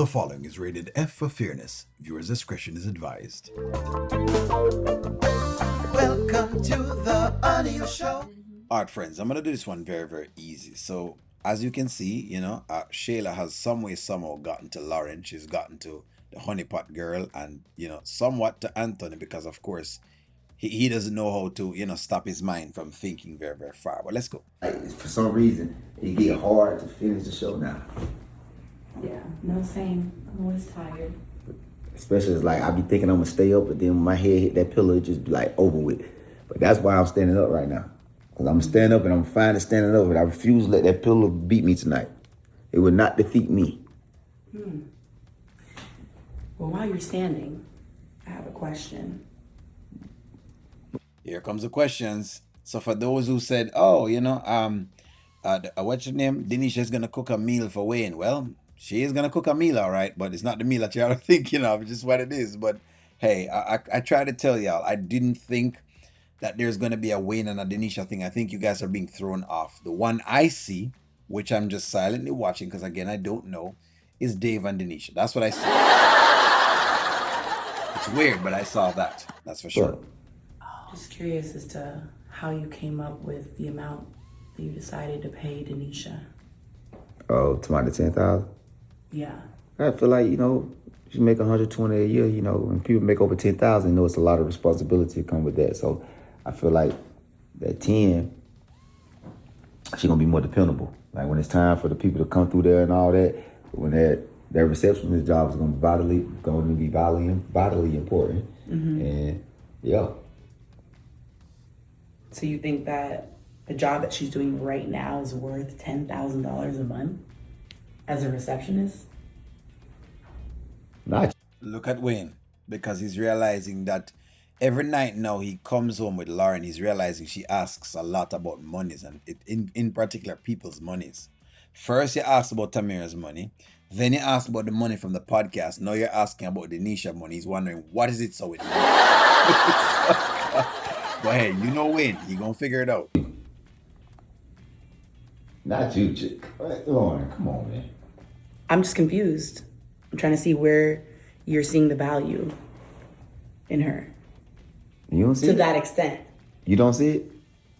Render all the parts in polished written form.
The following is rated F for fairness. Viewers' discretion is advised. Welcome to the Audio Show. Alright, friends, I'm gonna do this one very, very easy. So, as you can see, Shayla has some way, somehow gotten to Lauren. She's gotten to the honeypot girl and, somewhat to Anthony because, of course, he doesn't know how to, stop his mind from thinking very, very far. But let's go. For some reason, it get hard to finish the show now. Yeah, no, same. I'm always tired. Especially it's like I be thinking I'm gonna stay up, but then when my head hit that pillow, it just be like over with. But that's why I'm standing up right now. Cause I'm standing up and I'm fine to standing up, but I refuse to let that pillow beat me tonight. It would not defeat me. Well, while you're standing, I have a question. Here comes the questions. So for those who said, what's your name? Denisha is gonna cook a meal for Wayne. Well, she is gonna cook a meal, all right, but it's not the meal that y'all are thinking of. It's just what it is. But hey, I try to tell y'all, I didn't think that there's gonna be a Wayne and a Denisha thing. I think you guys are being thrown off. The one I see, which I'm just silently watching, because again, I don't know, is Dave and Denisha. That's what I see. It's weird, but I saw that. That's for sure. Just curious as to how you came up with the amount that you decided to pay Denisha. Oh, to my 10,000. Yeah. I feel like you make 120 a year. When people make over 10,000, it's a lot of responsibility to come with that. So I feel like that 10, she's gonna be more dependable. Like when it's time for the people to come through there and all that, when that receptionist job is gonna be vitally important. And yeah. So you think that the job that she's doing right now is worth $10,000 a month as a receptionist? Not. Look at Wayne, because he's realizing that every night now he comes home with Lauren, he's realizing she asks a lot about monies, and in particular people's monies. First you asked about Tamira's money, then you asked about the money from the podcast. Now you're asking about Denisha money. He's wondering, what is it so with me? But hey, Wayne, he gonna figure it out. Not you, chick. Lauren, come on, man. I'm just confused. I'm trying to see where you're seeing the value in her. You don't see to it? that extent. You don't see it?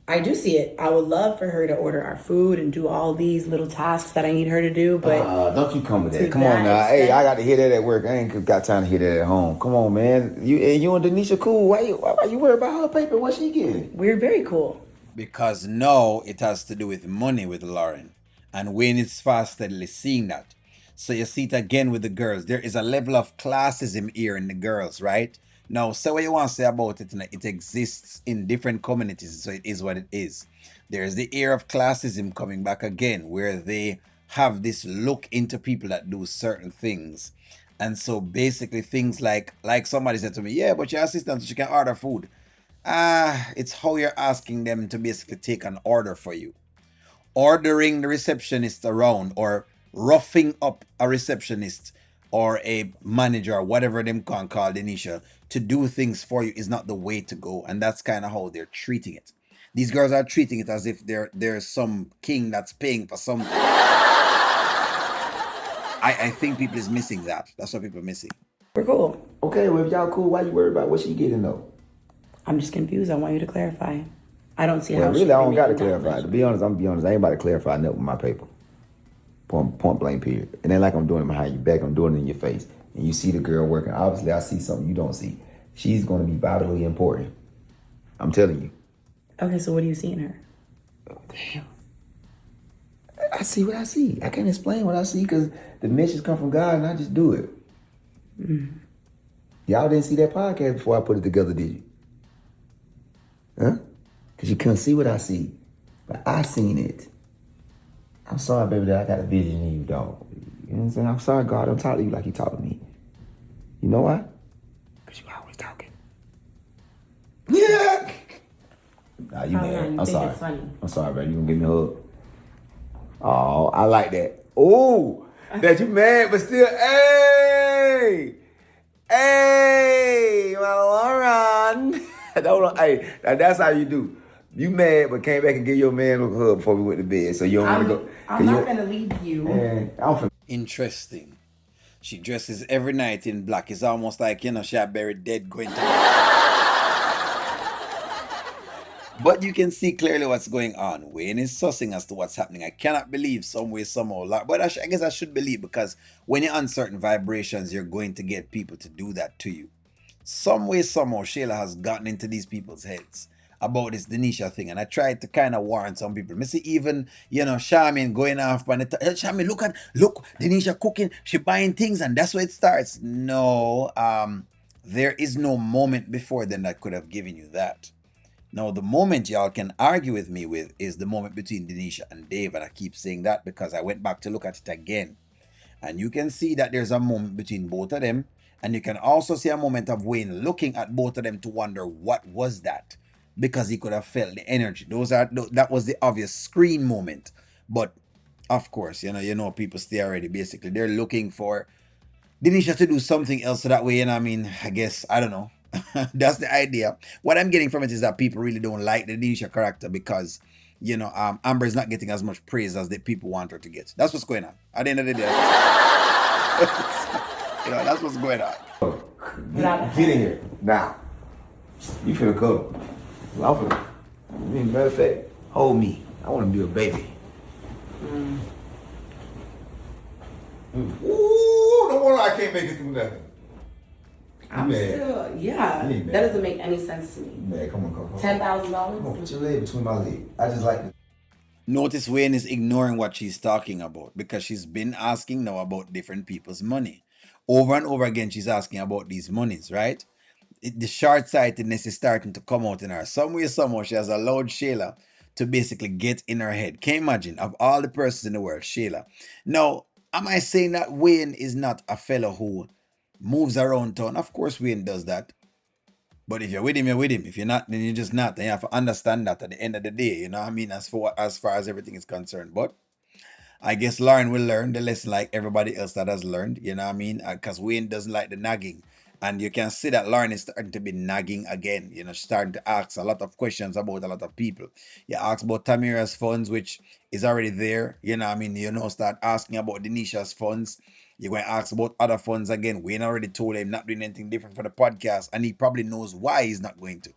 I do see it. I would love for her to order our food and do all these little tasks that I need her to do, but don't you come with that. to Come on that now. Hey, extent? I got to hear that at work. I ain't got time to hear that at home. Come on, man. You and Denisha cool. Why you worry about her paper? What she getting? We're very cool. Because now it has to do with money with Lauren. And Wayne is fast steadily seeing that. So you see it again with the girls. There is a level of classism here in the girls, right? Now, say what you want to say about it. It exists in different communities, so it is what it is. There's the air of classism coming back again, where they have this look into people that do certain things. And so basically things like somebody said to me, yeah, but your assistant, she can order food. It's how you're asking them to basically take an order for you. Ordering the receptionist around or roughing up a receptionist or a manager or whatever them can call Denisha to do things for you is not the way to go. And that's kind of how they're treating it. These girls are treating it as if there's some king that's paying for something. I think people is missing that. That's what people are missing. We're cool. Okay, well, if y'all cool, why you worry about what she getting though? I'm just confused. I want you to clarify. I don't see Well, how really, she I don't got to making that clarify. much. To be honest, I ain't about to clarify nothing with my paper. Point blank, period. It ain't like I'm doing it behind your back. I'm doing it in your face. And you see the girl working. Obviously, I see something you don't see. She's going to be vitally important. I'm telling you. Okay, so what do you see in her? Oh, damn. I see what I see. I can't explain what I see because the message come from God and I just do it. Y'all didn't see that podcast before I put it together, did you? Huh? Because you couldn't see what I see. But I seen it. I'm sorry, baby, that I got a vision in you, dog. You know what I'm saying? I'm sorry, God, don't talk to you like you talk to me. You know why? Because you always talking. Yeah. Nah, you mad. You I'm think sorry. it's funny. I'm sorry, baby. You gonna give me a hug? Oh, I like that. Oh, that you mad, but still, hey, my Lauren. Hey, that's how you do. You mad, but came back and give your man a hug before we went to bed. So you don't want to go. I'm not going to leave you. Man, Interesting. She dresses every night in black. It's almost like, she had buried dead going to bed. But you can see clearly what's going on. Wayne is sussing as to what's happening. I cannot believe some way, somehow. But I guess I should believe, because when you're on certain vibrations, you're going to get people to do that to you. Some way, somehow, Shayla has gotten into these people's heads about this Denisha thing. And I tried to kind of warn some people. Me see even, Charmin going off on it. Charmin, look, Denisha cooking, she buying things, and that's where it starts. No, there is no moment before then that could have given you that. Now, the moment y'all can argue with me with is the moment between Denisha and Dave. And I keep saying that because I went back to look at it again. And you can see that there's a moment between both of them. And you can also see a moment of Wayne looking at both of them to wonder what was that, because he could have felt the energy. That was the obvious screen moment. But of course, people stay already. Basically, they're looking for Denisha to do something else, so that way, I guess, I don't know. That's the idea. What I'm getting from it is that people really don't like the Denisha character because, Amber is not getting as much praise as the people want her to get. That's what's going on. At the end of the day, that's what's going on. Get in here now. You finna go. I'm finna. Matter of fact, hold me. I want to be a baby. Ooh, no wonder I can't make it through nothing. I'm still, yeah. That doesn't make any sense to me. Man, come on. $10,000? Come on, put your leg between my legs. I just like to. Notice Wayne is ignoring what she's talking about, because she's been asking now about different people's money. Over and over again, she's asking about these monies, right? The short-sightedness is starting to come out in her. Some way, somehow, she has allowed Shayla to basically get in her head. Can you imagine, of all the persons in the world, Shayla? Now, am I saying that Wayne is not a fellow who moves around town? Of course, Wayne does that. But if you're with him, you're with him. If you're not, then you're just not. And you have to understand that at the end of the day, you know what I mean? As far as everything is concerned. But I guess Lauren will learn the lesson like everybody else that has learned, you know what I mean? Because Wayne doesn't like the nagging. And you can see that Lauren is starting to be nagging again. She's starting to ask a lot of questions about a lot of people. You ask about Tamira's funds, which is already there. You know what I mean? Start asking about Denisha's funds. You're going to ask about other funds again. Wayne already told him not doing anything different for the podcast. And he probably knows why he's not going to.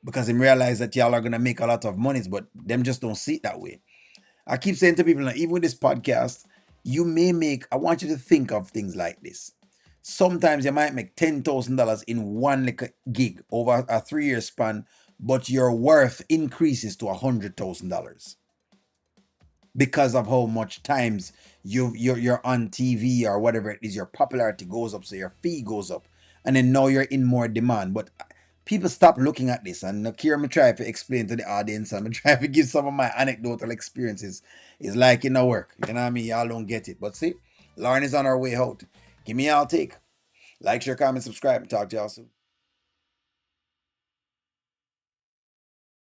Because he realized that y'all are going to make a lot of monies, but them just don't see it that way. I keep saying to people, like, even with this podcast, I want you to think of things like this. Sometimes you might make $10,000 in one little gig over a 3-year span, but your worth increases to $100,000 because of how much times you're on TV or whatever it is. Your popularity goes up, so your fee goes up, and then now you're in more demand. But people stop looking at this, and here me try to explain to the audience, and I try to give some of my anecdotal experiences. It's like in a work, you know what I mean? Y'all don't get it, but see, Lauren is on her way out. Give me y'all take. Like, share, comment, subscribe, and talk to y'all soon.